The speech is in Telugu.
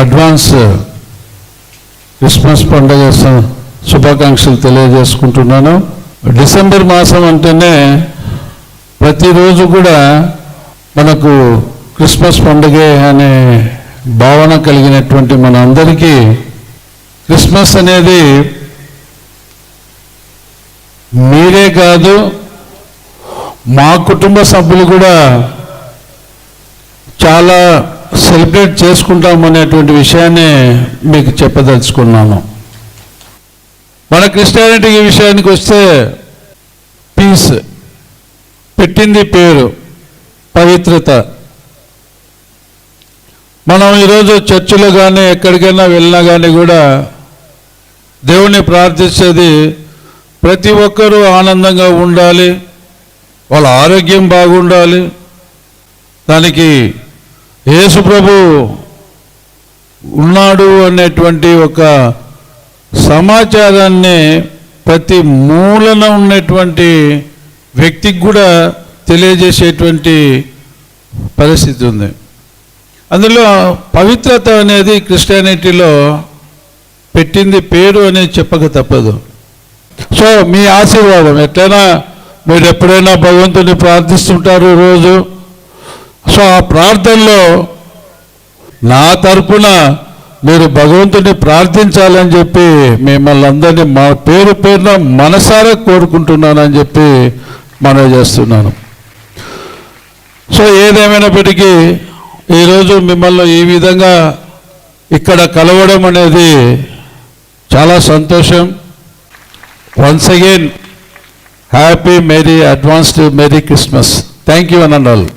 అడ్వాన్స్ క్రిస్మస్ పండుగ శుభాకాంక్షలు తెలియజేసుకుంటున్నాను. డిసెంబర్ మాసం అంటేనే ప్రతిరోజు కూడా మనకు క్రిస్మస్ పండుగే అనే భావన కలిగినటువంటి మన అందరికీ క్రిస్మస్ అనేది మీరే కాదు, మా కుటుంబ సభ్యులు కూడా చాలా సెలబ్రేట్ చేసుకుంటామనేటువంటి విషయాన్ని మీకు చెప్పదలుచుకున్నాను. మన క్రిస్టియానిటీ విషయానికి వస్తే పీస్ పెట్టింది పేరు, పవిత్రత. మనం ఈరోజు చర్చిలో కానీ ఎక్కడికైనా వెళ్ళినా కానీ కూడా దేవుణ్ణి ప్రార్థించేది ప్రతి ఒక్కరూ ఆనందంగా ఉండాలి, వాళ్ళ ఆరోగ్యం బాగుండాలి. దానికి యేసు ప్రభు ఉన్నాడు అనేటువంటి ఒక సమాచారాన్ని ప్రతి మూలన ఉన్నటువంటి వ్యక్తికి కూడా తెలియజేసేటువంటి పరిస్థితి ఉంది. అందులో పవిత్రత అనేది క్రిస్టియానిటీలో పెట్టింది పేరు అనేది చెప్పక తప్పదు. సో మీ ఆశీర్వాదం ఎట్లయినా మీరు ఎప్పుడైనా భగవంతుని ప్రార్థిస్తుంటారు రోజు. సో ఆ ప్రార్థనలో నా తరపున మీరు భగవంతుని ప్రార్థించాలని చెప్పి మిమ్మల్ని అందరినీ మా పేరున మనసారా కోరుకుంటున్నానని చెప్పి మనవి చేస్తున్నాను. సో ఏదేమైనప్పటికీ ఈరోజు మిమ్మల్ని ఈ విధంగా ఇక్కడ కలవడం అనేది చాలా సంతోషం. Once again happy Mary advanced merry Christmas. Thank you అనండి.